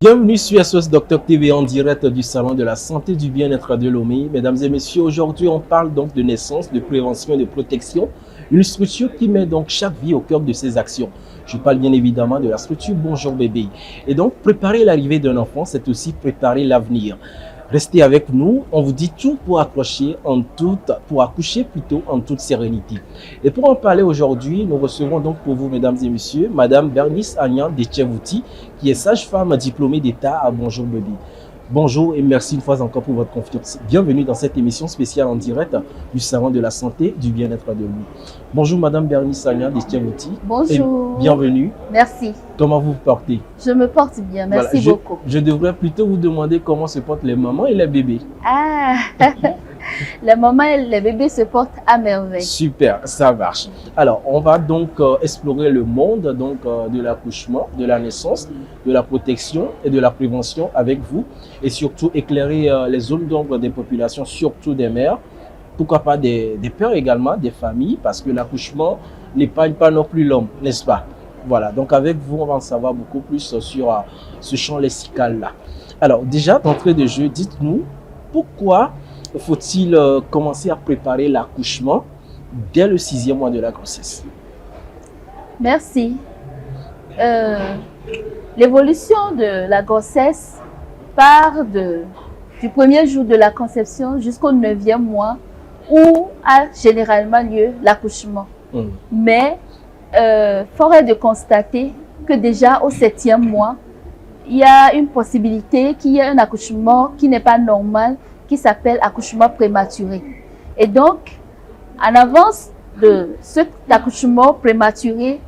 Bienvenue sur SOS Docteur TV en direct du Salon de la Santé du Bien-être de Lomé. Mesdames et messieurs, aujourd'hui on parle donc de naissance, de prévention et de protection. Une structure qui met donc chaque vie au cœur de ses actions. Je parle bien évidemment de la structure Bonjour Bébé. Et donc préparer l'arrivée d'un enfant, c'est aussi préparer l'avenir. Restez avec nous, on vous dit tout pour accoucher en toute sérénité. Et pour en parler aujourd'hui, nous recevons donc pour vous, mesdames et messieurs, Madame Bernice Agnan Detchevouti, qui est sage-femme diplômée d'État à Bonjour Bébé. Bonjour et merci une fois encore pour votre confiance. Bienvenue dans cette émission spéciale en direct du Salon de la Santé du Bien-être de l'Homme. Bonjour Madame Bernice Agnan Detchevouti. Bonjour. Et bienvenue. Merci. Comment vous vous portez? Je me porte bien, merci beaucoup. Je devrais plutôt vous demander comment se portent les mamans et les bébés. Ah, les mamans et les bébés se portent à merveille. Super, ça marche. Alors, on va donc explorer le monde de l'accouchement, de la naissance, de la protection et de la prévention avec vous et surtout éclairer les zones d'ombre des populations, surtout des mères, pourquoi pas des pères également, des familles, parce que l'accouchement n'épargne pas non plus l'homme, n'est-ce pas? Voilà, donc avec vous, on va en savoir beaucoup plus sur ce champ lexical-là. Alors déjà, d'entrée de jeu, dites-nous pourquoi faut-il commencer à préparer l'accouchement dès le 6e mois de la grossesse? Merci. L'évolution de la grossesse part du premier jour de la conception jusqu'au 9e mois où a généralement lieu l'accouchement. Mais fort est de constater que déjà au 7e mois, il y a une possibilité qu'il y ait un accouchement qui n'est pas normal, qui s'appelle accouchement prématuré. Et donc, en avance de cet accouchement prématuré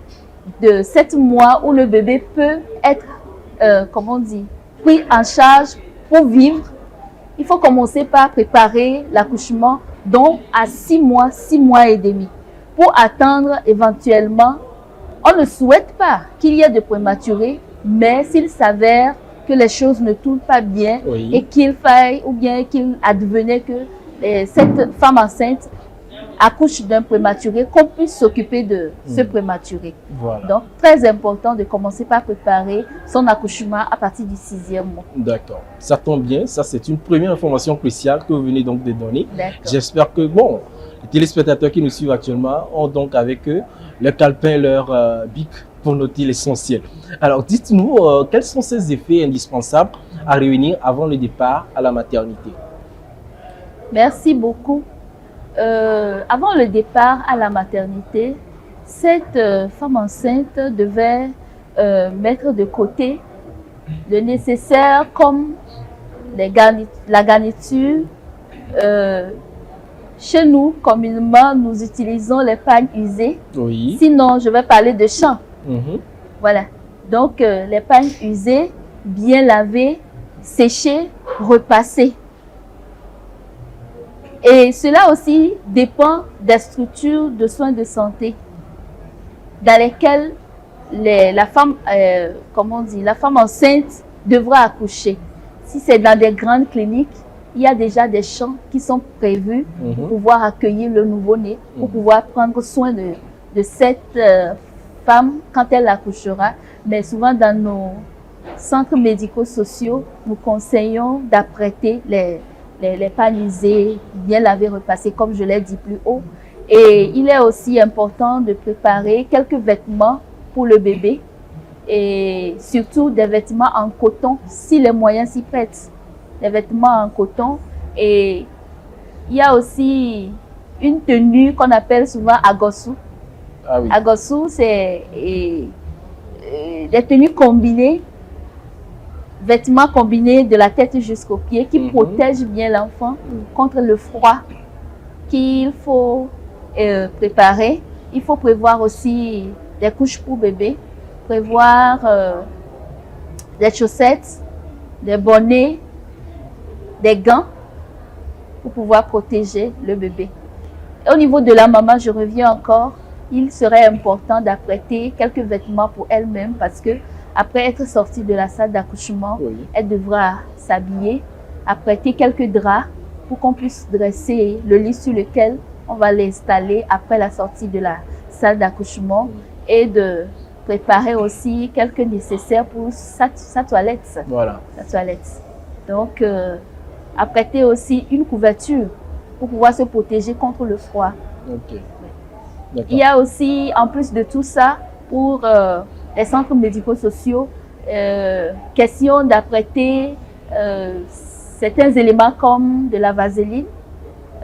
de 7 mois où le bébé peut être, pris en charge pour vivre, il faut commencer par préparer l'accouchement donc à 6 mois et demi, pour attendre éventuellement. On ne souhaite pas qu'il y ait de prématuré, mais s'il s'avère que les choses ne tournent pas bien, oui, et qu'il faille ou bien qu'il advenait que cette femme enceinte accouche d'un prématuré, qu'on puisse s'occuper de ce prématuré. Voilà. Donc, très important de commencer par préparer son accouchement à partir du 6e mois. D'accord. Ça tombe bien. Ça, c'est une première information cruciale que vous venez donc de donner. J'espère que, les téléspectateurs qui nous suivent actuellement ont donc avec eux leur calepin et leur bic pour noter l'essentiel. Alors, dites-nous, quels sont ces effets indispensables à réunir avant le départ à la maternité? Merci beaucoup. Avant le départ à la maternité, cette femme enceinte devait mettre de côté le nécessaire comme la garniture. Chez nous, communément, nous utilisons les pagnes usées. Oui. Sinon, je vais parler de champ. Voilà. Donc, les pagnes usées, bien lavées, séchées, repassées. Et cela aussi dépend des structures de soins de santé dans lesquelles la femme enceinte devra accoucher. Si c'est dans des grandes cliniques, il y a déjà des champs qui sont prévus pour pouvoir accueillir le nouveau-né, pour pouvoir prendre soin de cette femme quand elle accouchera. Mais souvent dans nos centres médico-sociaux, nous conseillons d'apprêter les pagnes usées, bien lavées, repassées, comme je l'ai dit plus haut. Et il est aussi important de préparer quelques vêtements pour le bébé et surtout des vêtements en coton si les moyens s'y prêtent. Des vêtements en coton. Et il y a aussi une tenue qu'on appelle souvent agosu. Ah oui. Agosu, c'est des tenues combinées, vêtements combinés de la tête jusqu'aux pieds qui protègent bien l'enfant contre le froid qu'il faut préparer. Il faut prévoir aussi des couches pour bébé, prévoir des chaussettes, des bonnets, des gants pour pouvoir protéger le bébé. Et au niveau de la maman, je reviens encore, il serait important d'apprêter quelques vêtements pour elle-même parce que après être sortie de la salle d'accouchement, oui, elle devra s'habiller, apprêter quelques draps pour qu'on puisse dresser le lit sur lequel on va l'installer après la sortie de la salle d'accouchement et de préparer aussi quelques nécessaires pour sa toilette. Voilà. Sa toilette. Donc, apprêter aussi une couverture pour pouvoir se protéger contre le froid. Ok. Il y a aussi, en plus de tout ça, pour les centres médico-sociaux, question d'apprêter certains éléments comme de la vaseline,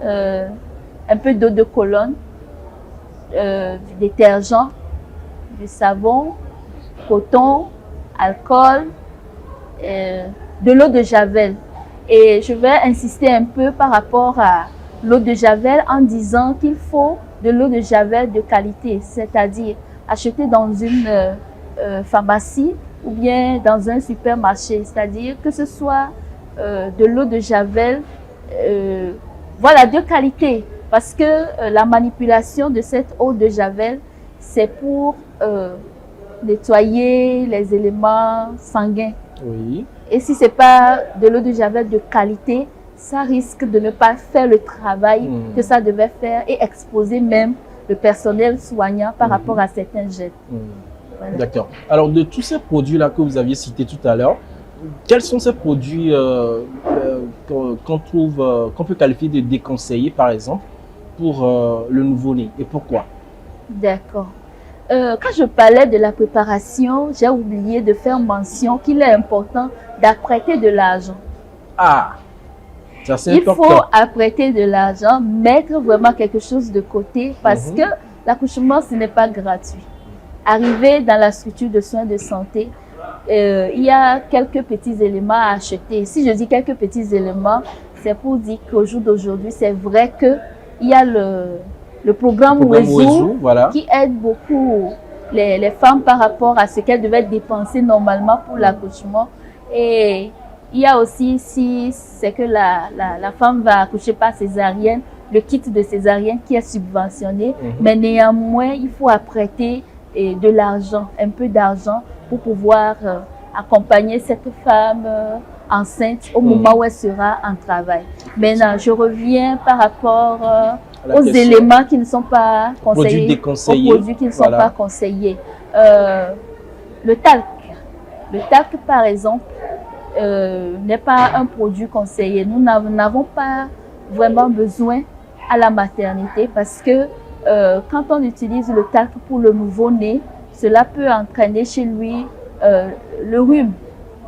un peu d'eau de Cologne, du détergent, du savon, coton, alcool, de l'eau de Javel. Et je vais insister un peu par rapport à l'eau de Javel en disant qu'il faut de l'eau de Javel de qualité, c'est-à-dire acheter dans une pharmacie ou bien dans un supermarché, c'est-à-dire que ce soit de l'eau de Javel, voilà, de qualité, parce que la manipulation de cette eau de Javel, c'est pour nettoyer les éléments sanguins. Oui. Et si ce n'est pas de l'eau de Javel de qualité, ça risque de ne pas faire le travail que ça devait faire et exposer même le personnel soignant par rapport à certains jets. Voilà. D'accord. Alors, de tous ces produits-là que vous aviez cités tout à l'heure, quels sont ces produits qu'on peut qualifier de déconseillés, par exemple, pour le nouveau-né, et pourquoi? D'accord. Quand je parlais de la préparation, j'ai oublié de faire mention qu'il est important d'apprêter de l'argent. Ah, ça c'est important. Il faut apprêter de l'argent, mettre vraiment quelque chose de côté parce que l'accouchement, ce n'est pas gratuit. Arriver dans la structure de soins de santé, il y a quelques petits éléments à acheter. Si je dis quelques petits éléments, c'est pour dire qu'au jour d'aujourd'hui, c'est vrai qu'il y a le programme Ouezou, voilà, qui aide beaucoup les femmes par rapport à ce qu'elles devaient dépenser normalement pour l'accouchement. Et il y a aussi, si c'est que la femme va accoucher par césarienne, le kit de césarienne qui est subventionné, mais néanmoins, il faut apprêter de l'argent, un peu d'argent pour pouvoir accompagner cette femme enceinte au moment où elle sera en travail. Maintenant, je reviens par rapport aux éléments qui ne sont pas conseillés, aux produits qui ne sont pas conseillés. Le talc. Le talc, par exemple, n'est pas un produit conseillé. Nous n'avons pas vraiment besoin à la maternité parce que quand on utilise le talc pour le nouveau-né, cela peut entraîner chez lui le rhume.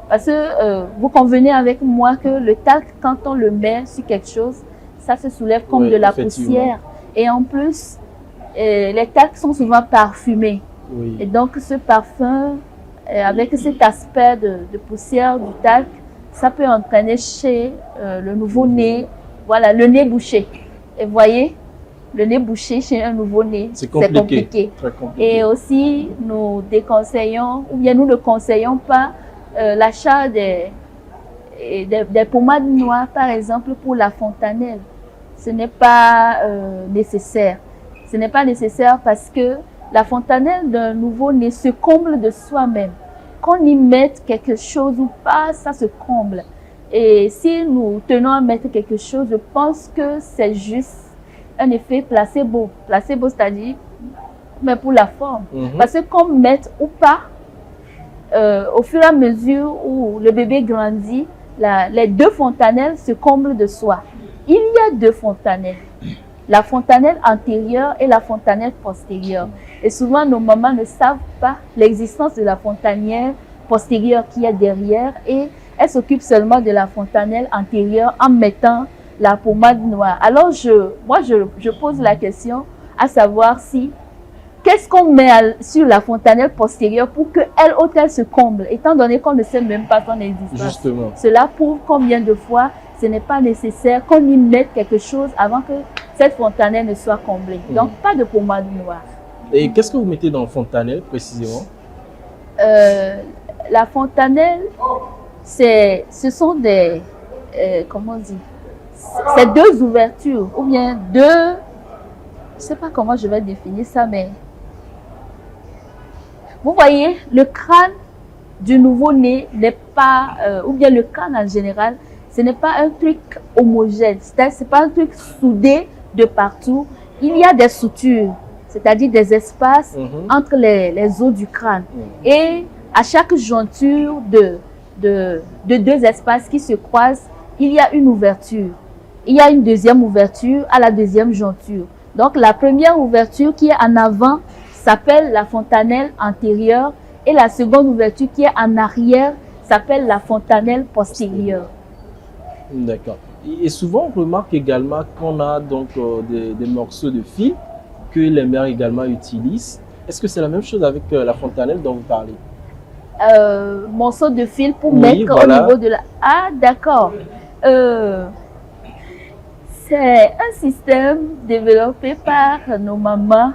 Parce que vous convenez avec moi que le talc, quand on le met sur quelque chose, ça se soulève comme de la poussière. Et en plus, les talcs sont souvent parfumés. Oui. Et donc, ce parfum, avec cet aspect de poussière du talc, ça peut entraîner chez le nouveau-né, voilà, le nez bouché. Et vous voyez, le nez bouché chez un nouveau-né, c'est compliqué. Très compliqué. Et aussi, nous déconseillons, ou bien nous ne conseillons pas l'achat des pommades noires, par exemple, pour la fontanelle. Ce n'est pas nécessaire. Ce n'est pas nécessaire parce que la fontanelle d'un nouveau-né se comble de soi-même. Qu'on y mette quelque chose ou pas, ça se comble. Et si nous tenons à mettre quelque chose, je pense que c'est juste un effet placebo. Placebo, c'est-à-dire, mais pour la forme. Parce que qu'on mette ou pas, au fur et à mesure où le bébé grandit, les deux fontanelles se comblent de soi. Il y a deux fontanelles, la fontanelle antérieure et la fontanelle postérieure. Et souvent, nos mamans ne savent pas l'existence de la fontanelle postérieure qui est derrière et elles s'occupent seulement de la fontanelle antérieure en mettant la pommade noire. Alors, moi, je pose la question à savoir si, qu'est-ce qu'on met sur la fontanelle postérieure pour qu'elle se comble, étant donné qu'on ne sait même pas son existence. Justement. Cela prouve combien de fois ce n'est pas nécessaire qu'on y mette quelque chose avant que cette fontanelle ne soit comblée. Donc, pas de pommade noire. Et qu'est-ce que vous mettez dans la fontanelle, précisément? La fontanelle, ce sont des... comment on dit? C'est deux ouvertures, ou bien deux... Je ne sais pas comment je vais définir ça, mais... Vous voyez, le crâne du nouveau-né n'est pas... ou bien le crâne en général, ce n'est pas un truc homogène. Ce n'est pas un truc soudé de partout. Il y a des sutures. c'est-à-dire des espaces entre les os du crâne. Et à chaque jointure de deux espaces qui se croisent, il y a une ouverture. Il y a une deuxième ouverture à la deuxième jointure. Donc la première ouverture qui est en avant s'appelle la fontanelle antérieure et la seconde ouverture qui est en arrière s'appelle la fontanelle postérieure. D'accord. Et souvent, on remarque également qu'on a donc des morceaux de fil que les mères également utilisent. Est-ce que c'est la même chose avec la fontanelle dont vous parlez? Morceau de fil pour mettre voilà. Au niveau de la... Ah, d'accord. C'est un système développé par nos mamans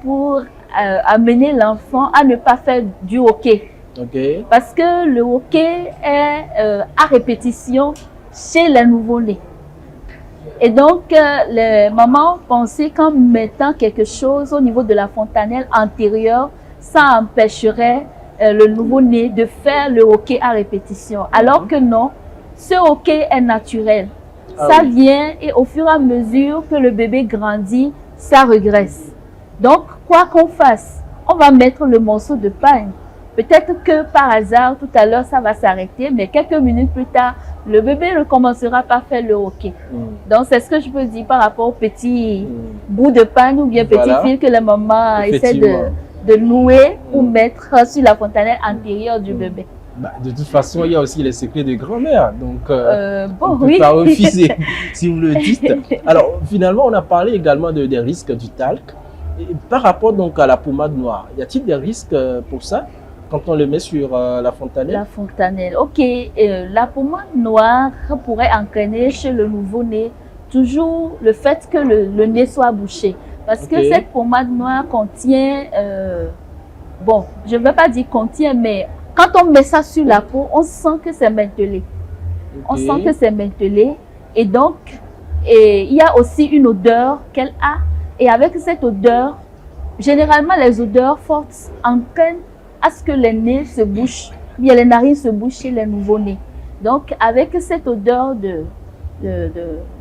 pour amener l'enfant à ne pas faire du hockey. Okay. Parce que le hockey est à répétition chez les nouveau-nés. Et donc, les mamans pensaient qu'en mettant quelque chose au niveau de la fontanelle antérieure, ça empêcherait le nouveau-né de faire le hockey à répétition. Alors que non, ce hockey est naturel. Ça vient et au fur et à mesure que le bébé grandit, ça régresse. Donc, quoi qu'on fasse, on va mettre le morceau de paille. Peut-être que par hasard, tout à l'heure, ça va s'arrêter, mais quelques minutes plus tard, le bébé ne commencera pas à faire le hockey. Donc, c'est ce que je peux dire par rapport aux petits bouts de paille ou bien petits fils que les mamans essaient de nouer ou mettre sur la fontanelle antérieure du bébé. Bah, de toute façon, il y a aussi les secrets de grand-mère, donc bon, on ne peut pas refuser si vous le dites. Alors, finalement, on a parlé également des risques du talc. Et par rapport donc à la pommade noire, y a-t-il des risques pour ça quand on le met sur la fontanelle? La fontanelle, ok. La pommade noire pourrait entraîner chez le nouveau-né toujours le fait que le nez soit bouché. Parce que cette pommade noire contient, bon, je ne vais pas dire contient, mais quand on met ça sur la peau, on sent que c'est mentelé. On sent que c'est mentelé. Et donc, il y a aussi une odeur qu'elle a. Et avec cette odeur, généralement les odeurs fortes entraînent à ce que les nez se bouchent, bien les narines se bouchent chez les nouveau-nés. Donc, avec cette odeur de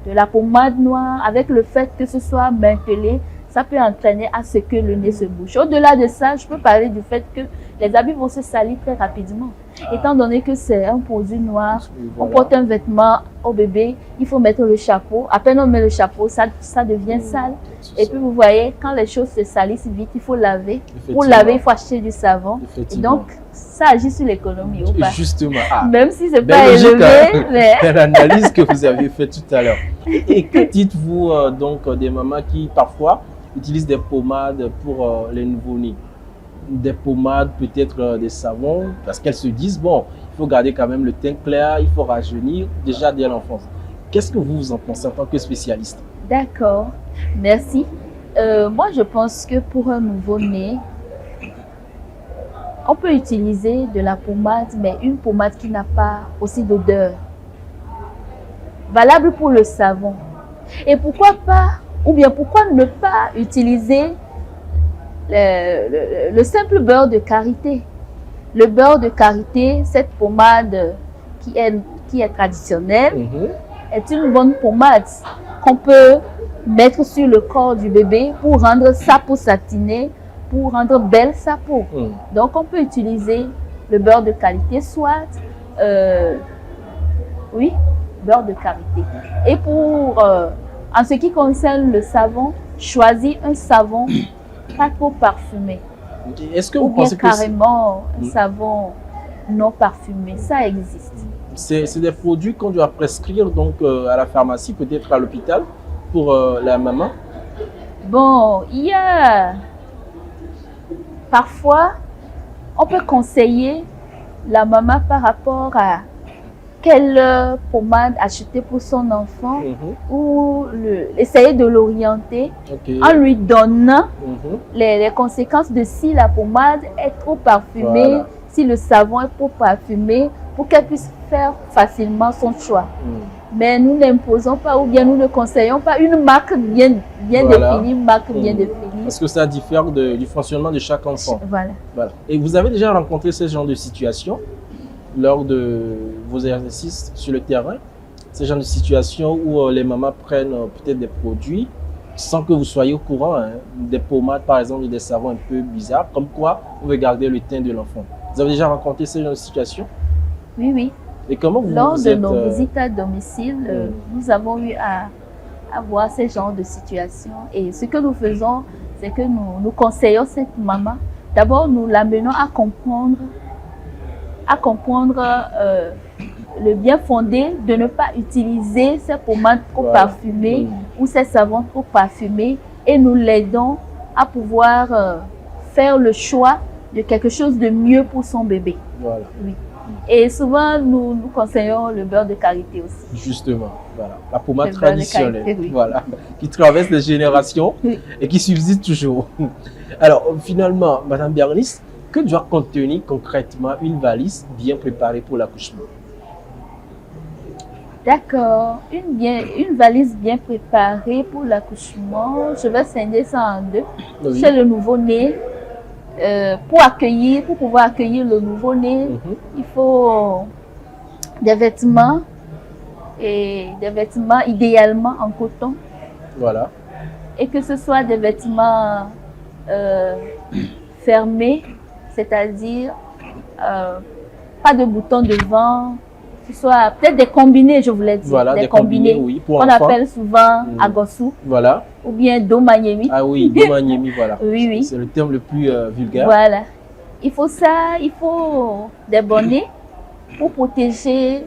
la pommade noire, avec le fait que ce soit mentelé, ça peut entraîner à ce que le nez se bouche. Au-delà de ça, je peux parler du fait que les habits vont se salir très rapidement. Étant donné que c'est un produit noir, on porte un vêtement au bébé, il faut mettre le chapeau. À peine on met le chapeau, ça devient sale. Et puis vous voyez, quand les choses se salissent vite, il faut laver. Pour laver, il faut acheter du savon. Et donc, ça agit sur l'économie ou pas? Justement. Même si ce n'est pas élevé. Mais l'analyse que vous avez faite tout à l'heure. Et que dites-vous donc des mamans qui parfois utilisent des pommades pour les nouveau-nés? Des pommades, peut-être des savons, parce qu'elles se disent, bon, il faut garder quand même le teint clair, il faut rajeunir déjà dès l'enfance. Qu'est-ce que vous en pensez en tant que spécialiste? D'accord, merci. Moi, je pense que pour un nouveau-né, on peut utiliser de la pommade, mais une pommade qui n'a pas aussi d'odeur. Valable pour le savon. Et pourquoi pas, ou bien pourquoi ne pas utiliser le simple beurre de karité. Le beurre de karité, cette pommade qui est traditionnelle, est une bonne pommade qu'on peut mettre sur le corps du bébé pour rendre sa peau satinée, pour rendre belle sa peau. Donc on peut utiliser le beurre de karité, soit oui, beurre de karité. Et pour en ce qui concerne le savon, choisis un savon pas trop parfumé. Est-ce que vous pensez que carrément un savon non parfumé, ça existe. C'est des produits qu'on doit prescrire donc à la pharmacie, peut-être à l'hôpital pour la maman? Bon, il y a parfois on peut conseiller la maman par rapport à quelle pommade acheter pour son enfant ou essayer de l'orienter en lui donnant les conséquences de si la pommade est trop parfumée, si le savon est trop parfumé, pour qu'elle puisse faire facilement son choix. Mais nous n'imposons pas ou bien nous ne conseillons pas une marque bien définie, bien définie. Parce que ça diffère du fonctionnement de chaque enfant. Voilà. Et vous avez déjà rencontré ce genre de situation lors de vos exercices sur le terrain, ce genre de situation où les mamans prennent peut-être des produits sans que vous soyez au courant, hein, des pommades, par exemple, ou des savons un peu bizarres, comme quoi on veut garder le teint de l'enfant. Vous avez déjà rencontré ce genre de situation? Oui, oui. Et comment vous Lors vous de êtes... nos visites à domicile, nous avons eu à voir ce genre de situation. Et ce que nous faisons, c'est que nous conseillons cette maman. D'abord, nous l'amenons à comprendre le bien fondé de ne pas utiliser ces pommades trop parfumées ou ces savons trop parfumés, et nous l'aidons à pouvoir faire le choix de quelque chose de mieux pour son bébé. Voilà. Oui. Et souvent, nous conseillons le beurre de karité aussi. Justement, voilà. La pommade Le beurre de traditionnelle, karité, oui. voilà, qui traverse les générations et qui subsiste toujours. Alors, finalement, Madame Bernice, que doit contenir concrètement une valise bien préparée pour l'accouchement? D'accord. Une valise bien préparée pour l'accouchement, je vais scinder ça en deux. Oui. C'est le nouveau-né. Pour pouvoir accueillir le nouveau-né, il faut des vêtements, et des vêtements idéalement en coton. Voilà. Et que ce soit des vêtements fermés, c'est-à-dire pas de boutons devant, que ce soit peut-être des combinés, je voulais dire. Voilà, des combinés, oui, pour on enfants. appelle souvent agosu. Voilà. Ou bien domanyemi. Ah oui, domanyemi, voilà. Oui, oui. C'est le terme le plus vulgaire. Voilà. Il faut ça, il faut des bonnets pour protéger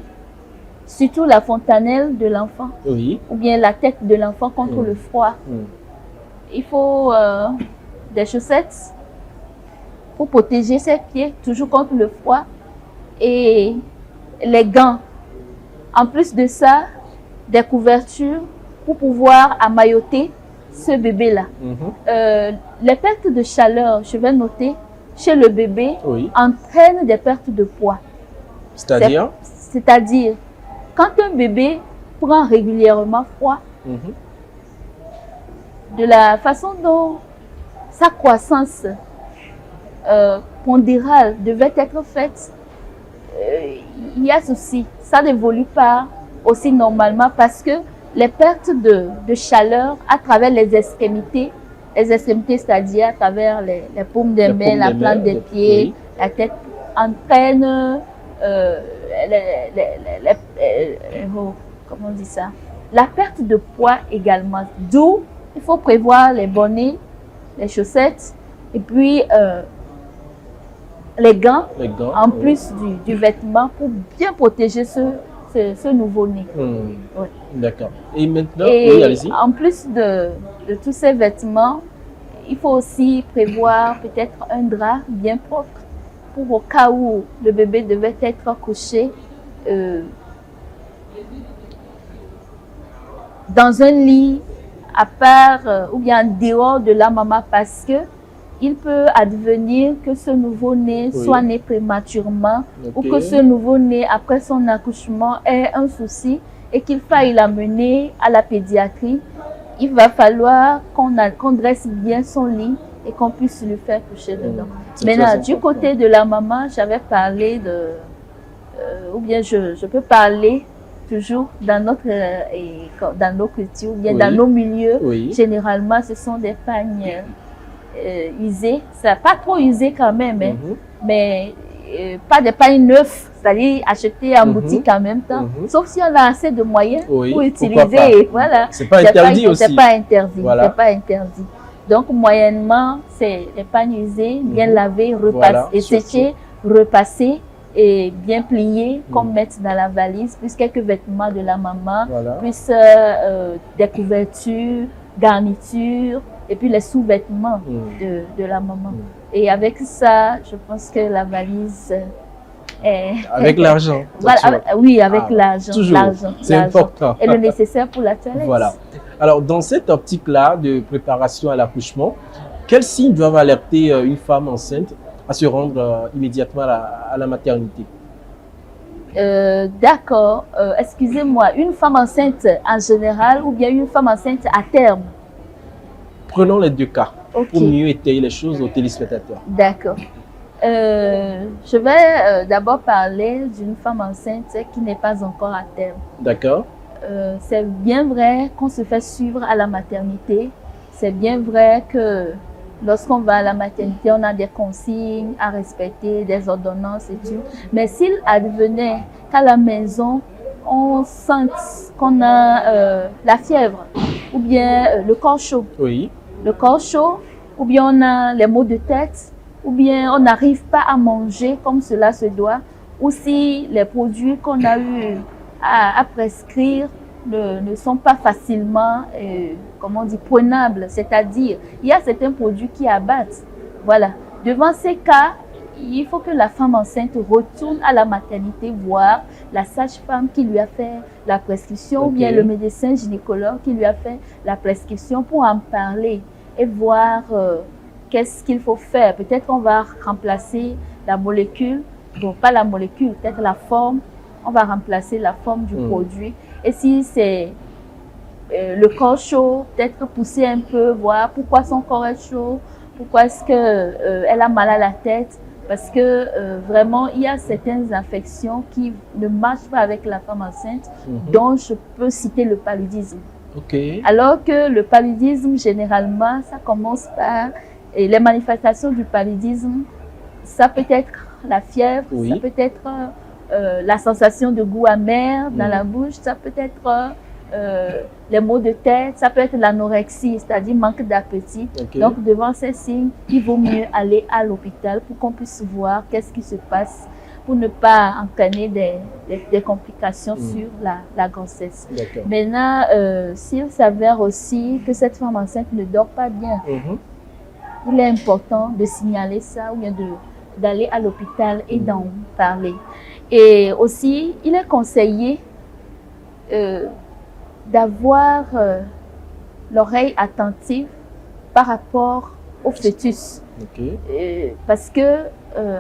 surtout la fontanelle de l'enfant. Oui. Ou bien la tête de l'enfant contre le froid. Il faut des chaussettes pour protéger ses pieds, toujours contre le froid. Et les gants. En plus de ça, des couvertures pour pouvoir emmailloter ce bébé-là. Les pertes de chaleur, je vais noter, chez le bébé, entraînent des pertes de poids. C'est-à-dire? C'est-à-dire, quand un bébé prend régulièrement froid, de la façon dont sa croissance pondérale devait être faite, il y a ceci, ça n'évolue pas aussi normalement parce que les pertes de chaleur à travers les extrémités, c'est-à-dire à travers les paumes des mains, la plante des pieds, la tête, entraînent comment on dit ça? La perte de poids également. D'où il faut prévoir les bonnets, les chaussettes et puis les gants en plus du vêtement pour bien protéger ce nouveau-né. D'accord. Et maintenant, oui, allez-y. En plus de tous ces vêtements, il faut aussi prévoir peut-être un drap bien propre pour au cas où le bébé devait être couché dans un lit à part ou bien en dehors de la maman, parce que il peut advenir que ce nouveau-né soit né prématurément ou que ce nouveau-né, après son accouchement, ait un souci et qu'il faille l'amener à la pédiatrie. Il va falloir qu'on dresse bien son lit et qu'on puisse lui faire coucher dedans. Maintenant, du côté de la maman, j'avais parlé de... ou bien je peux parler toujours dans dans nos cultures, ou bien dans nos milieux. Généralement, ce sont des pagnes usés, ça pas trop usé quand même, hein, mais pas des pagnes neufs, c'est-à-dire acheter en boutique en même temps, sauf si on a assez de moyens pour utiliser. Voilà. C'est pas interdit aussi. C'est pas interdit. Voilà. C'est pas interdit. Donc moyennement, c'est les pagnes usés, bien lavés, repassés, séchés, repassés et bien pliés, qu'on mette dans la valise, plus quelques vêtements de la maman, plus des couvertures, garnitures, et puis les sous-vêtements de la maman. Et avec ça, je pense que la valise est... Avec l'argent. Voilà, oui, avec l'argent. C'est important. Et le nécessaire pour la toilette. Voilà. Alors, dans cette optique-là de préparation à l'accouchement, quels signes doivent alerter une femme enceinte à se rendre immédiatement à la maternité? D'accord. Excusez-moi, une femme enceinte en général ou bien une femme enceinte à terme? Prenons les deux cas pour mieux étayer les choses aux téléspectateurs. D'accord. Je vais d'abord parler d'une femme enceinte qui n'est pas encore à terme. D'accord. C'est bien vrai qu'on se fait suivre à la maternité c'est bien vrai que lorsqu'on va à la maternité, on a des consignes à respecter, des ordonnances et tout. Mais s'il advenait qu'à la maison, on sente qu'on a la fièvre ou bien le corps chaud, Oui. le corps chaud, ou bien on a les maux de tête, ou bien on n'arrive pas à manger comme cela se doit, ou si les produits qu'on a eu à prescrire ne sont pas facilement, comment on dit, prenables, c'est-à-dire il y a certains produits qui abattent. Voilà. Devant ces cas, il faut que la femme enceinte retourne à la maternité voir la sage-femme qui lui a fait la prescription, ou bien le médecin gynécologue qui lui a fait la prescription pour en parler et voir qu'est-ce qu'il faut faire. Peut-être qu'on va remplacer la molécule, bon pas la molécule, peut-être la forme, on va remplacer la forme du produit. Et si c'est le corps chaud, peut-être pousser un peu, voir pourquoi son corps est chaud, pourquoi est-ce qu'elle a mal à la tête. Parce que vraiment, il y a certaines infections qui ne marchent pas avec la femme enceinte, dont je peux citer le paludisme. Alors que le paludisme, généralement, ça commence par les manifestations du paludisme. Ça peut être la fièvre, ça peut être la sensation de goût amer dans la bouche, ça peut être les maux de tête, ça peut être l'anorexie, c'est-à-dire manque d'appétit. Donc, devant ces signes, il vaut mieux aller à l'hôpital pour qu'on puisse voir qu'est-ce qui se passe pour ne pas entraîner des complications sur la grossesse. Maintenant, s'il s'avère aussi que cette femme enceinte ne dort pas bien, il est important de signaler ça ou bien d'aller à l'hôpital et d'en parler. Et aussi, il est conseillé d'avoir l'oreille attentive par rapport au fœtus. Parce que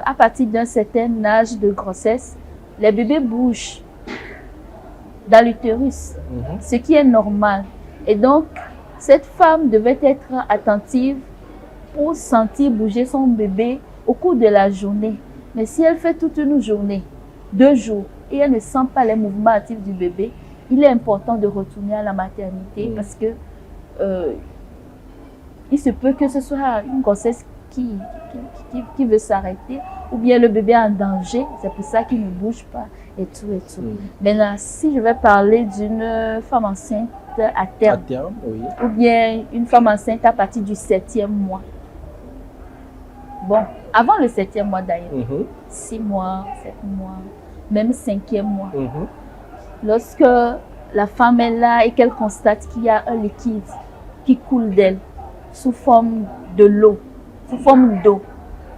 à partir d'un certain âge de grossesse, les bébés bougent dans l'utérus, ce qui est normal. Et donc, cette femme devait être attentive pour sentir bouger son bébé au cours de la journée. Mais si elle fait toute une journée, 2 jours, et elle ne sent pas les mouvements actifs du bébé, il est important de retourner à la maternité parce que il se peut que ce soit une grossesse qui veut s'arrêter ou bien le bébé est en danger, c'est pour ça qu'il ne bouge pas et tout et tout. Maintenant, si je vais parler d'une femme enceinte à terme, ou bien une femme enceinte à partir du 7e mois. Bon, avant le 7e mois d'ailleurs, 6 mois, 7 mois, même 5e mois. Lorsque la femme est là et qu'elle constate qu'il y a un liquide qui coule d'elle sous forme de l'eau, sous forme d'eau,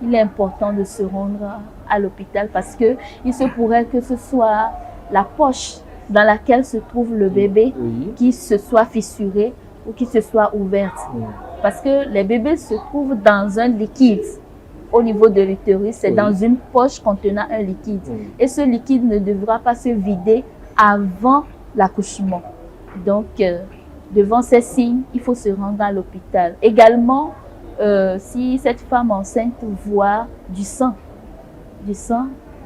il est important de se rendre à l'hôpital parce que il se pourrait que ce soit la poche dans laquelle se trouve le bébé qui se soit fissurée ou qui se soit ouverte. Parce que les bébés se trouvent dans un liquide au niveau de l'utérus, c'est dans une poche contenant un liquide. Et ce liquide ne devra pas se vider avant l'accouchement. Donc, devant ces signes, il faut se rendre à l'hôpital. Également, si cette femme enceinte voit du sang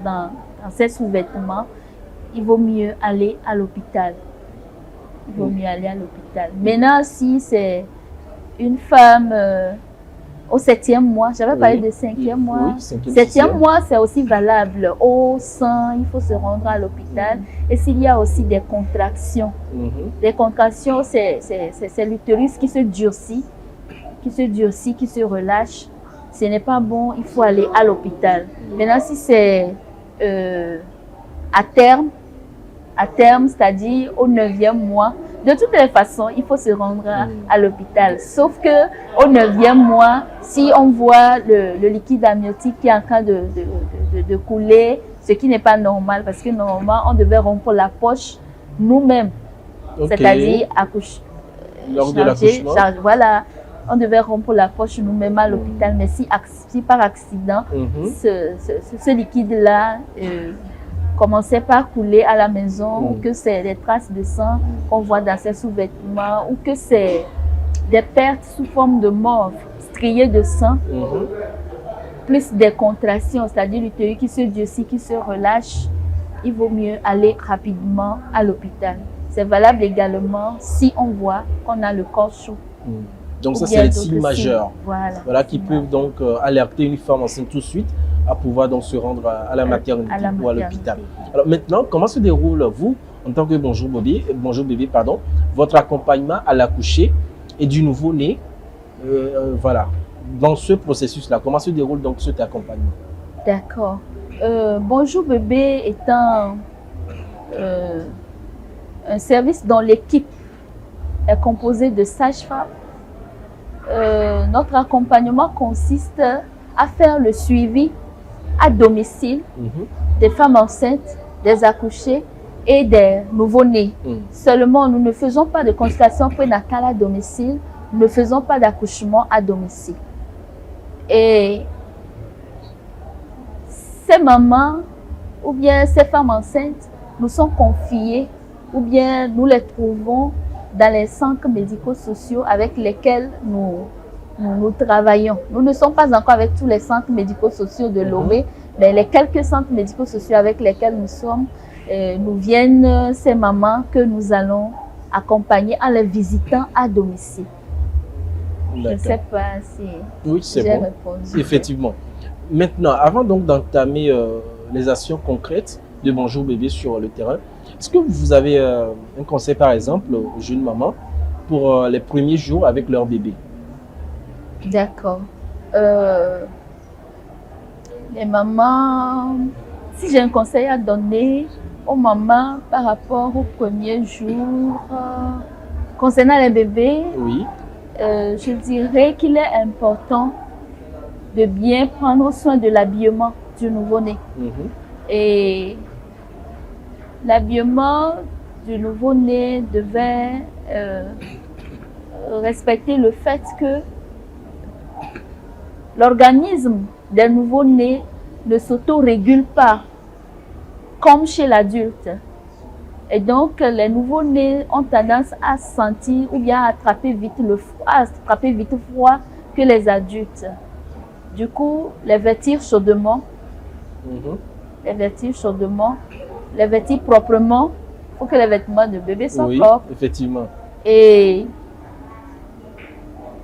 dans ses sous-vêtements, il vaut mieux aller à l'hôpital. Il vaut mieux aller à l'hôpital. Maintenant, si c'est une femme au 7e mois, j'avais parlé de 5e mois. 7e mois, c'est aussi valable. Au sang, il faut se rendre à l'hôpital. Et s'il y a aussi des contractions, des contractions, c'est l'utérus qui se durcit, qui se relâche. Ce n'est pas bon, il faut aller à l'hôpital. Maintenant, si c'est à terme, c'est-à-dire au 9e mois, de toutes les façons, il faut se rendre à l'hôpital. Sauf que au 9e mois, si on voit le liquide amniotique qui est en train de couler, ce qui n'est pas normal, parce que normalement, on devait rompre la poche nous-mêmes. C'est-à-dire lors de l'accouchement. Voilà, on devait rompre la poche nous-mêmes à l'hôpital. Mais si par accident, ce liquide-là commençait par couler à la maison, ou que c'est des traces de sang qu'on voit dans ses sous-vêtements, ou que c'est des pertes sous forme de morve, striées de sang, plus des contractions, c'est-à-dire l'utérus qui se durcit, qui se relâche, il vaut mieux aller rapidement à l'hôpital. C'est valable également si on voit qu'on a le corps chaud. Donc ou ça, bien c'est les d'autres signes majeurs. Voilà, qui peuvent donc alerter une femme enceinte tout de suite à pouvoir donc se rendre à la maternité ou à l'hôpital. Alors maintenant, comment se déroule, vous, en tant que bonjour bébé, pardon, votre accompagnement à l'accoucher et du nouveau-né, voilà, dans ce processus-là, comment se déroule donc cet accompagnement? D'accord. Bonjour bébé étant un service dont l'équipe est composée de sages-femmes, notre accompagnement consiste à faire le suivi à domicile des femmes enceintes, des accouchés et des nouveau-nés. Seulement, nous ne faisons pas de consultation prénatale à domicile, nous ne faisons pas d'accouchement à domicile. Et ces mamans ou bien ces femmes enceintes nous sont confiées ou bien nous les trouvons dans les centres médico-sociaux avec lesquels nous travaillons. Nous ne sommes pas encore avec tous les centres médico-sociaux de Lomé, mais les quelques centres médico-sociaux avec lesquels nous sommes, nous viennent ces mamans que nous allons accompagner en les visitant à domicile. Je ne sais pas si j'ai répondu. Effectivement. Maintenant, avant donc d'entamer les actions concrètes de Bonjour Bébé sur le terrain, est-ce que vous avez un conseil par exemple aux jeunes mamans pour les premiers jours avec leur bébé? D'accord. Les mamans, si j'ai un conseil à donner aux mamans par rapport aux premiers jours, concernant les bébés, oui. Je dirais qu'il est important de bien prendre soin de l'habillement du nouveau-né. Et l'habillement du nouveau-né devait respecter le fait que l'organisme des nouveau-nés ne s'auto-régule pas comme chez l'adulte. Et donc, les nouveau-nés ont tendance à sentir ou bien à attraper vite froid que les adultes. Du coup, les vêtir chaudement, les vêtir proprement. Il faut que les vêtements de bébé soient propres. Effectivement. Et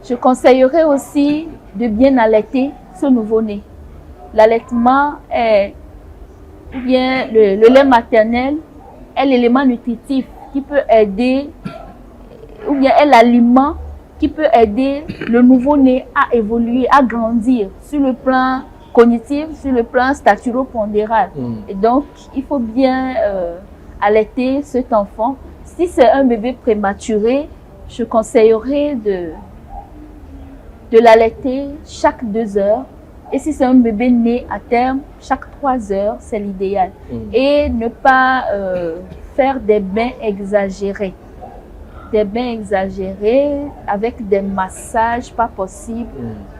je conseillerais aussi de bien allaiter ce nouveau-né. L'allaitement est, ou bien le lait maternel, est l'élément nutritif qui peut aider, ou bien est l'aliment qui peut aider le nouveau-né à évoluer, à grandir sur le plan cognitif, sur le plan staturo-pondéral. Et donc, il faut bien allaiter cet enfant. Si c'est un bébé prématuré, je conseillerais de l'allaiter chaque 2 heures. Et si c'est un bébé né à terme, chaque 3 heures, c'est l'idéal. Et ne pas faire des bains exagérés. Des bains exagérés avec des massages pas possibles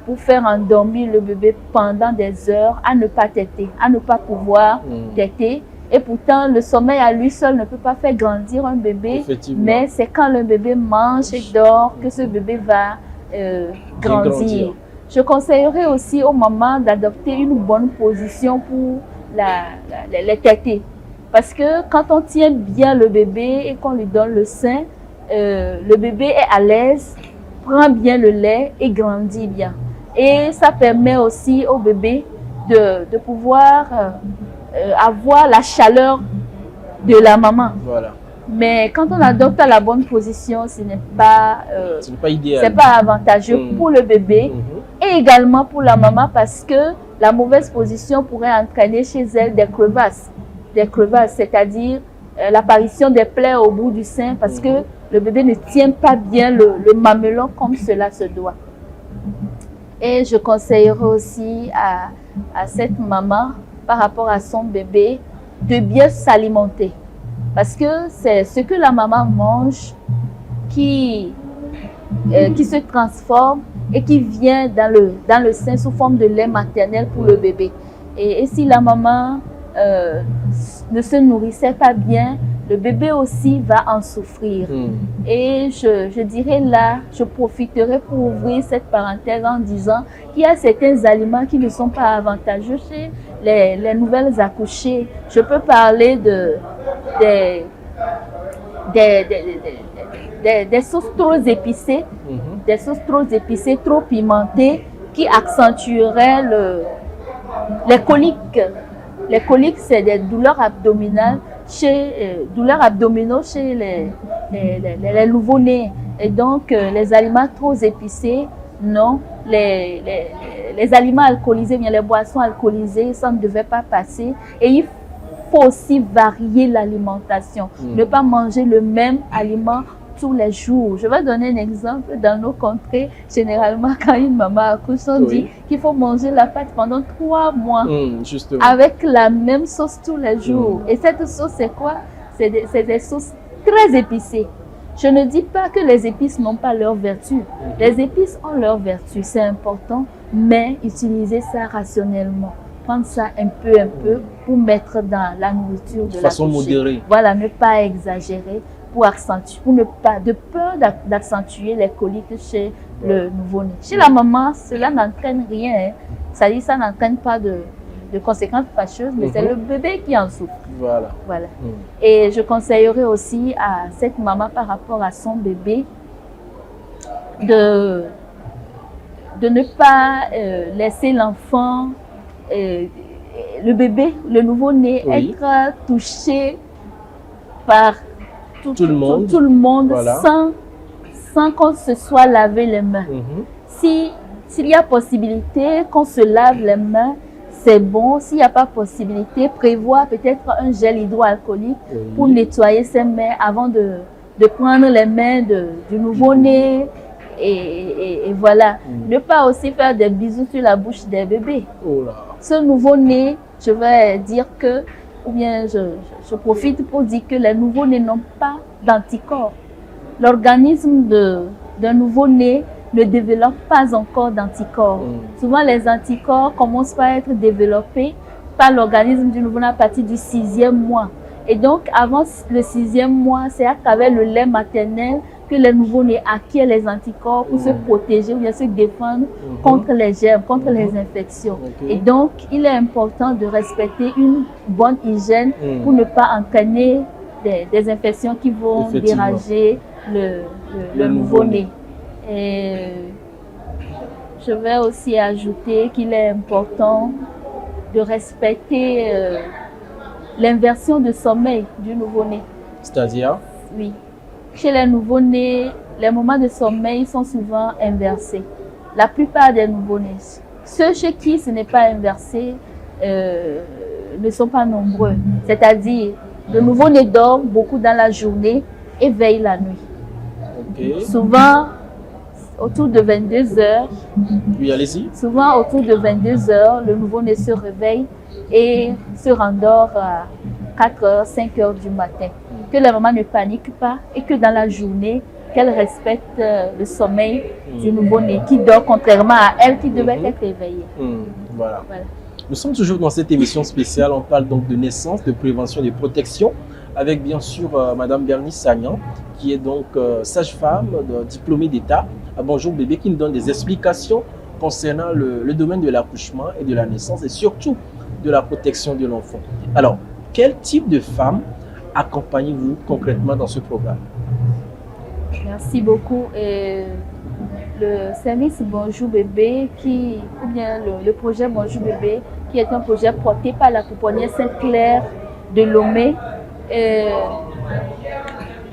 pour faire endormir le bébé pendant des heures, à ne pas téter, à ne pas pouvoir téter. Et pourtant, le sommeil à lui seul ne peut pas faire grandir un bébé, mais c'est quand le bébé mange et dort que ce bébé va grandir. Je conseillerais aussi aux mamans d'adopter une bonne position pour les téter. Parce que quand on tient bien le bébé et qu'on lui donne le sein, le bébé est à l'aise, prend bien le lait et grandit bien. Et ça permet aussi au bébé de pouvoir avoir la chaleur de la maman. Voilà. Mais quand on adopte à la bonne position, ce n'est pas idéal. C'est pas avantageux pour le bébé et également pour la maman parce que la mauvaise position pourrait entraîner chez elle des crevasses, c'est-à-dire l'apparition des plaies au bout du sein parce que le bébé ne tient pas bien le mamelon comme cela se doit. Et je conseillerais aussi à cette maman, par rapport à son bébé, de bien s'alimenter. Parce que c'est ce que la maman mange qui se transforme et qui vient dans le sein sous forme de lait maternel pour le bébé. Et si la maman ne se nourrissait pas bien, le bébé aussi va en souffrir. Et je dirais là, je profiterai pour ouvrir cette parenthèse en disant qu'il y a certains aliments qui ne sont pas avantageux chez les nouvelles accouchées. Je peux parler des des sauces trop épicées, des sauces trop épicées, trop pimentées, qui accentueraient les coliques. Les coliques, c'est des douleurs abdominales douleurs abdominaux chez les nouveau-nés. Et donc, les aliments trop épicés, non. Les aliments alcoolisés, bien les boissons alcoolisées, ça ne devait pas passer. Et il faut aussi varier l'alimentation. Ne pas manger le même aliment tous les jours. Je vais donner un exemple. Dans nos contrées, généralement, quand une maman accouche, on dit qu'il faut manger la pâte pendant 3 mois avec la même sauce tous les jours. Et cette sauce, c'est quoi? C'est des sauces très épicées. Je ne dis pas que les épices n'ont pas leur vertu. Les épices ont leur vertu, c'est important, mais utiliser ça rationnellement. Prendre ça un peu pour mettre dans la nourriture de façon modérée. Voilà, ne pas exagérer pour accentuer, pour ne pas, de peur d'accentuer les coliques chez le nouveau-né. Chez la maman, cela n'entraîne rien. Ça dit, ça n'entraîne pas de conséquences fâcheuses, mais c'est le bébé qui en souffre. Voilà. Et je conseillerais aussi à cette maman par rapport à son bébé de ne pas laisser l'enfant, le bébé, le nouveau-né, être touché par tout le monde voilà. sans qu'on se soit lavé les mains. S'il y a possibilité qu'on se lave les mains, c'est bon. S'il n'y a pas possibilité, prévoir peut-être un gel hydroalcoolique pour nettoyer ses mains avant de prendre les mains du nouveau-né. Et voilà. Ne pas aussi faire des bisous sur la bouche des bébés. Ce nouveau-né, je vais dire que, ou bien je profite pour dire que les nouveau-nés n'ont pas d'anticorps. L'organisme d'un nouveau-né ne développe pas encore d'anticorps. Souvent, les anticorps commencent par être développés par l'organisme du nouveau-né à partir du 6e mois. Et donc, avant le 6e mois, c'est à travers le lait maternel que les nouveau-nés acquièrent les anticorps pour se protéger ou bien se défendre contre les germes, contre les infections. Et donc, il est important de respecter une bonne hygiène pour ne pas entraîner des infections qui vont déranger le nouveau-né. Et je vais aussi ajouter qu'il est important de respecter l'inversion de sommeil du nouveau-né. C'est-à-dire? Oui. Chez les nouveau-nés, les moments de sommeil sont souvent inversés. La plupart des nouveau-nés, ceux chez qui ce n'est pas inversé, ne sont pas nombreux. C'est-à-dire, le nouveau-né dort beaucoup dans la journée et veille la nuit. Souvent, autour de 22 heures. Oui, allez-y. Souvent, autour de 22 heures, le nouveau-né se réveille et se rendort à 4 heures, 5 heures du matin. Que la maman ne panique pas et que dans la journée, qu'elle respecte le sommeil du nouveau-né qui dort contrairement à elle qui devait être éveillée. Voilà. Nous sommes toujours dans cette émission spéciale. On parle donc de naissance, de prévention et de protection avec bien sûr Madame Bernice Sagnan qui est donc sage-femme, diplômée d'État à Bonjour Bébé qui nous donne des explications concernant le domaine de l'accouchement et de la naissance et surtout de la protection de l'enfant. Alors, quel type de femme accompagnez-vous concrètement dans ce programme? Merci beaucoup. Le service Bonjour Bébé, ou bien le projet Bonjour Bébé, qui est un projet porté par la pouponnière Sainte-Claire de Lomé, est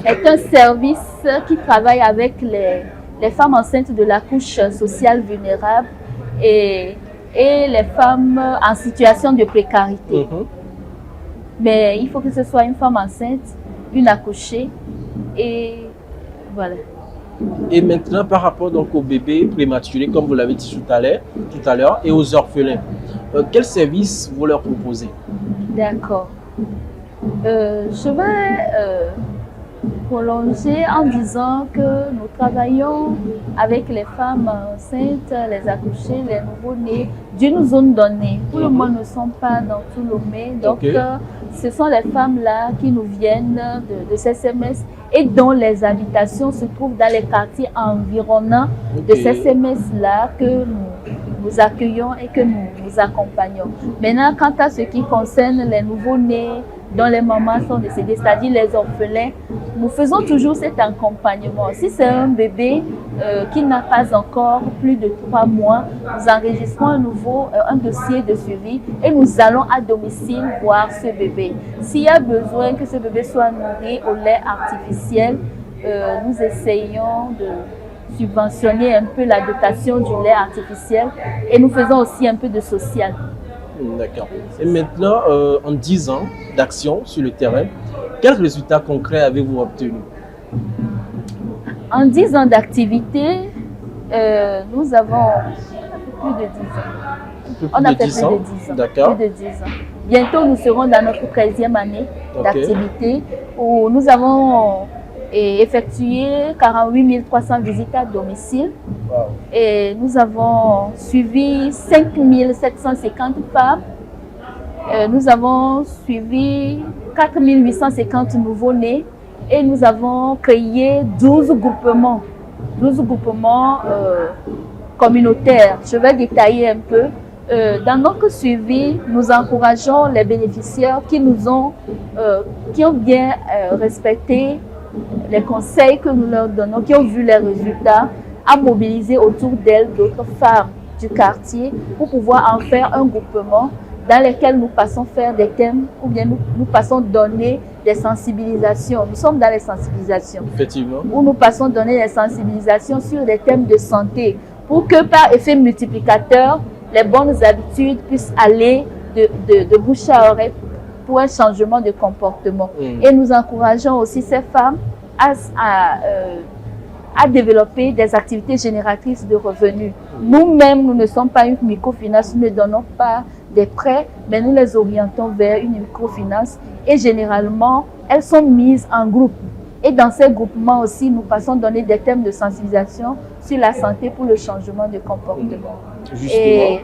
un service qui travaille avec les femmes enceintes de la couche sociale vulnérable et les femmes en situation de précarité. Mais il faut que ce soit une femme enceinte, une accouchée, et voilà. Et maintenant, par rapport donc aux bébés prématurés, comme vous l'avez dit tout à l'heure, et aux orphelins, quel service vous leur proposez? D'accord. Je vais prolonger en disant que nous travaillons avec les femmes enceintes, les accouchées, les nouveau-nés d'une zone donnée. Tout le monde ne sont pas dans tout Lomé. Donc, ce sont les femmes-là qui nous viennent de CCMS et dont les habitations se trouvent dans les quartiers environnants de CCMS-là que nous accueillons et que nous accompagnons. Maintenant, quant à ce qui concerne les nouveaux-nés dont les mamans sont décédées, c'est-à-dire les orphelins, nous faisons toujours cet accompagnement. Si c'est un bébé qui n'a pas encore plus de 3 mois, nous enregistrons un dossier de suivi et nous allons à domicile voir ce bébé. S'il y a besoin que ce bébé soit nourri au lait artificiel, nous essayons de subventionner un peu la dotation du lait artificiel et nous faisons aussi un peu de social. D'accord. Et maintenant, en 10 ans d'action sur le terrain, quels résultats concrets avez-vous obtenus? En 10 ans d'activité, nous avons plus de 10 ans. On a fait plus de 10 ans. D'accord. Plus de 10 ans. Bientôt, nous serons dans notre 13e année d'activité où nous avons effectué 48 300 visites à domicile. Wow. Et nous avons suivi 5 750 femmes. Nous avons suivi 4 850 nouveaux-nés et nous avons créé 12 groupements communautaires. Je vais détailler un peu. Dans notre suivi, nous encourageons les bénéficiaires qui ont bien respecté les conseils que nous leur donnons, qui ont vu les résultats, à mobiliser autour d'elles d'autres femmes du quartier pour pouvoir en faire un groupement dans lequel nous passons faire des thèmes ou bien nous passons donner des sensibilisations. Nous sommes dans les sensibilisations. Effectivement. Où nous passons donner des sensibilisations sur des thèmes de santé pour que par effet multiplicateur, les bonnes habitudes puissent aller de bouche à oreille pour un changement de comportement. Et nous encourageons aussi ces femmes à développer des activités génératrices de revenus. Nous-mêmes, nous ne sommes pas une microfinance, nous ne donnons pas des prêts, mais nous les orientons vers une microfinance et généralement, elles sont mises en groupe. Et dans ces groupements aussi, nous passons donner des thèmes de sensibilisation sur la santé pour le changement de comportement. Justement.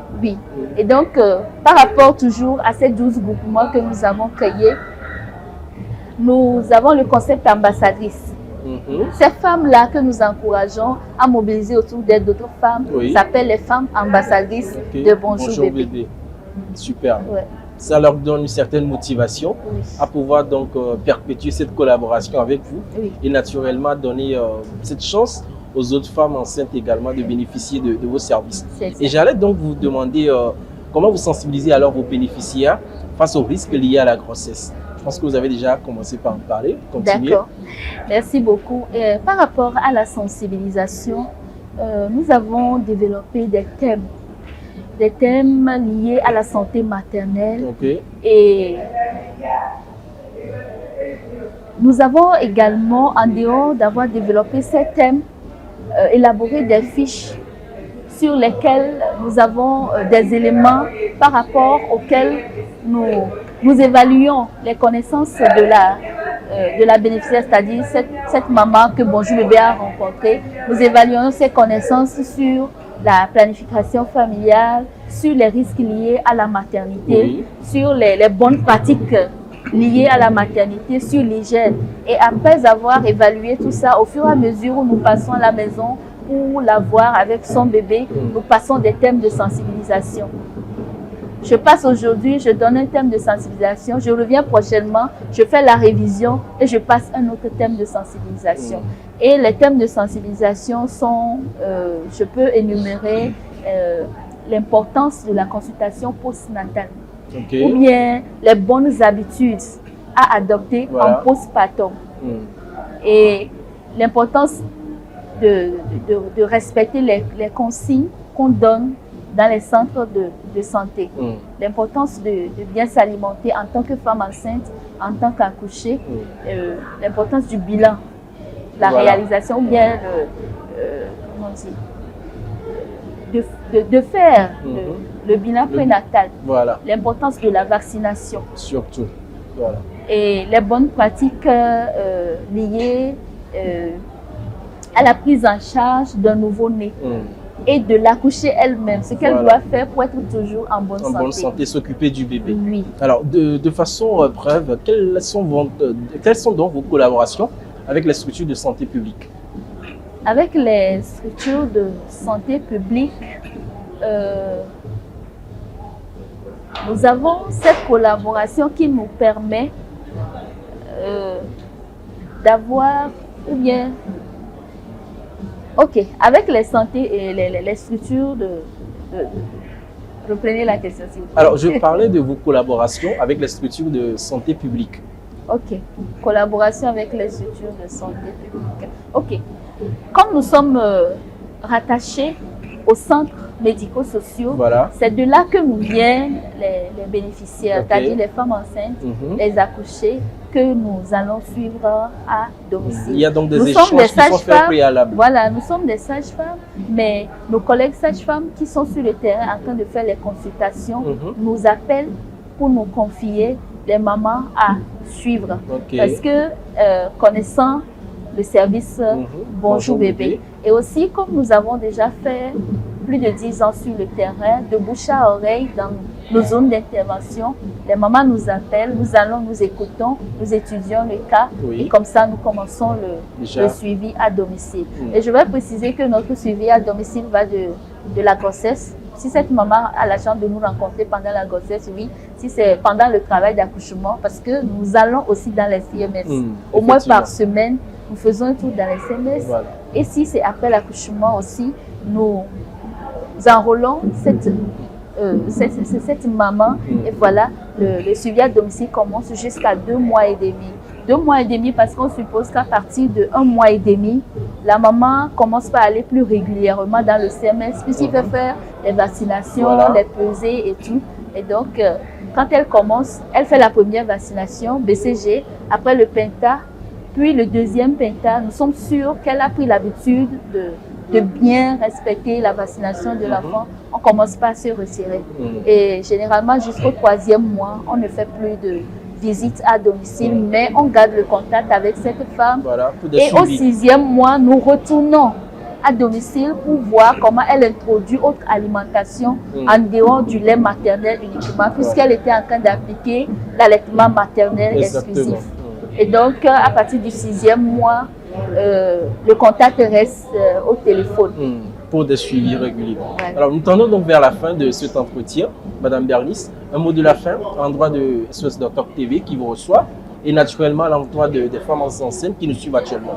Et donc, par rapport toujours à ces 12 groupements que nous avons créés, nous avons le concept ambassadrice. Ces femmes-là que nous encourageons à mobiliser autour d'elles d'autres femmes s'appellent les femmes ambassadrices de Bonjour Bébé. Super. Ouais. Ça leur donne une certaine motivation à pouvoir donc perpétuer cette collaboration avec vous et naturellement donner cette chance aux autres femmes enceintes également de bénéficier de vos services. Et j'allais donc vous demander comment vous sensibilisez alors vos bénéficiaires face aux risques liés à la grossesse. Je pense que vous avez déjà commencé par en parler. Continuez. D'accord. Merci beaucoup. Par rapport à la sensibilisation, nous avons développé des thèmes liés à la santé maternelle. Et nous avons également, en dehors d'avoir développé ces thèmes, élaboré des fiches sur lesquelles nous avons des éléments par rapport auxquels nous évaluons les connaissances de la bénéficiaire, c'est-à-dire cette maman que Bonjour Bébé a rencontrée. Nous évaluons ses connaissances sur la planification familiale, sur les risques liés à la maternité, sur les bonnes pratiques liées à la maternité, sur l'hygiène. Et après avoir évalué tout ça, au fur et à mesure où nous passons à la maison pour la voir avec son bébé, nous passons des thèmes de sensibilisation. Je passe aujourd'hui, je donne un thème de sensibilisation, je reviens prochainement, je fais la révision et je passe un autre thème de sensibilisation. Et les thèmes de sensibilisation sont, je peux énumérer l'importance de la consultation postnatale ou bien les bonnes habitudes à adopter en postpartum et l'importance de respecter les consignes qu'on donne dans les centres de santé. L'importance de bien s'alimenter en tant que femme enceinte, en tant qu'accouchée, l'importance du bilan, la réalisation ou bien de faire le bilan prénatal, l'importance de la vaccination. Surtout. Et les bonnes pratiques liées à la prise en charge d'un nouveau-né. Et de l'accoucher elle-même, ce qu'elle doit faire pour être toujours en bonne santé. En bonne santé, s'occuper du bébé. Oui. Alors, de façon brève, quelles sont donc vos collaborations avec les structures de santé publique? Avec les structures de santé publique, nous avons cette collaboration qui nous permet d'avoir, ou bien, ok, avec les santé et les structures reprenez la question s'il vous plaît. Alors, je parlais de vos collaborations avec les structures de santé publique. Ok, collaboration avec les structures de santé publique. Ok, comme nous sommes rattachés aux centres médico-sociaux, voilà. C'est de là que nous viennent les bénéficiaires, Okay. c'est-à-dire les femmes enceintes, les accouchés, que nous allons suivre à domicile. Il y a donc des nous échanges sommes des qui sont faits préalables. Voilà, nous sommes des sages-femmes, mais nos collègues sages-femmes qui sont sur le terrain en train de faire les consultations nous appellent pour nous confier les mamans à suivre. Okay. Parce que connaissant le service Bonjour bébé, et aussi comme nous avons déjà fait plus de 10 ans sur le terrain, de bouche à oreille dans nos zones d'intervention, les mamans nous appellent, nous allons, nous écoutons, nous étudions le cas et comme ça nous commençons le suivi à domicile. Et je vais préciser que notre suivi à domicile va de la grossesse. Si cette maman a la chance de nous rencontrer pendant la grossesse, oui. Si c'est pendant le travail d'accouchement, parce que nous allons aussi dans les CMS. Au moins par semaine, nous faisons un tour dans les CMS. Voilà. Et si c'est après l'accouchement aussi, nous enrôlons cette maman. Et voilà, le suivi à domicile commence jusqu'à 2 mois et demi. 2 mois et demi parce qu'on suppose qu'à partir de 1 mois et demi, la maman commence par aller plus régulièrement dans le CMS, puisqu'il fait faire les vaccinations, les pesées et tout. Et donc, quand elle commence, elle fait la première vaccination, BCG, après le Penta, puis le deuxième Penta. Nous sommes sûrs qu'elle a pris l'habitude de bien respecter la vaccination de l'enfant. On commence pas à se retirer. Et généralement, jusqu'au 3e mois, on ne fait plus de visite à domicile, mais on garde le contact avec cette femme. Voilà, et au 6e mois, nous retournons à domicile pour voir comment elle introduit autre alimentation en dehors du lait maternel uniquement, puisqu'elle était en train d'appliquer l'allaitement maternel exclusif. Et donc, à partir du 6e mois, le contact reste au téléphone. Pour des suivis réguliers. Ouais. Alors, nous tendons donc vers la fin de cet entretien. Madame Bernice, un mot de la fin à l'endroit de SOS Docteur TV qui vous reçoit et naturellement à l'endroit des femmes enceintes qui nous suivent actuellement.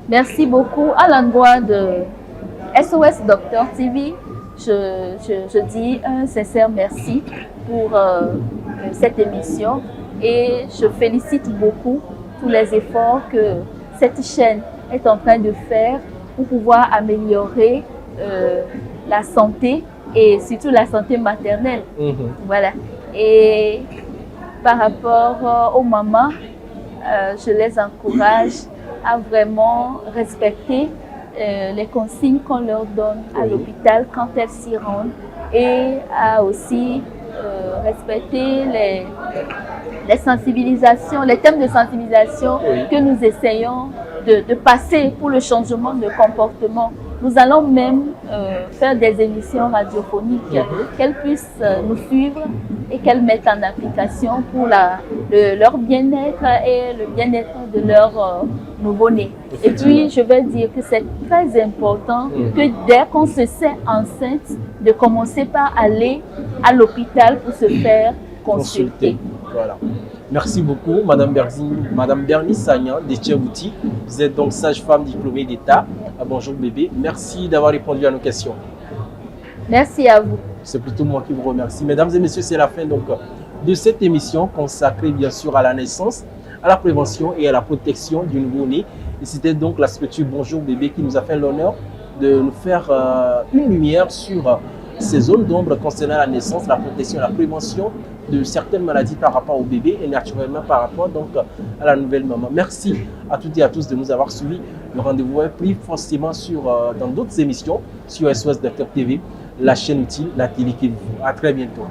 Merci beaucoup. À l'endroit de SOS Docteur TV, je dis un sincère merci pour cette émission et je félicite beaucoup tous les efforts que cette chaîne est en train de faire pour pouvoir améliorer la santé et surtout la santé maternelle. Voilà. Et par rapport aux mamans, je les encourage à vraiment respecter les consignes qu'on leur donne à l'hôpital quand elles s'y rendent et à aussi respecter les sensibilisations, les thèmes de sensibilisation que nous essayons de passer pour le changement de comportement. Nous allons même faire des émissions radiophoniques, qu'elles puissent nous suivre et qu'elles mettent en application pour leur bien-être et le bien-être de leur nouveau-né. Et puis, je vais dire que c'est très important que dès qu'on se sent enceinte, de commencer par aller à l'hôpital pour se faire consulter. Voilà. Merci beaucoup, Madame Bernice Sagnan de Tchébouti. Vous êtes donc sage-femme diplômée d'État à Bonjour Bébé. Merci d'avoir répondu à nos questions. Merci à vous. C'est plutôt moi qui vous remercie. Mesdames et messieurs, c'est la fin donc de cette émission consacrée bien sûr à la naissance, à la prévention et à la protection du nouveau-né. Et c'était donc la structure Bonjour Bébé qui nous a fait l'honneur de nous faire une lumière sur ces zones d'ombre concernant la naissance, la protection et la prévention de certaines maladies par rapport au bébé et naturellement par rapport donc à la nouvelle maman. Merci à toutes et à tous de nous avoir suivis. Le rendez-vous est pris forcément dans d'autres émissions sur SOS Docteur TV, la chaîne utile, la télé qu'il vous faut. À très bientôt.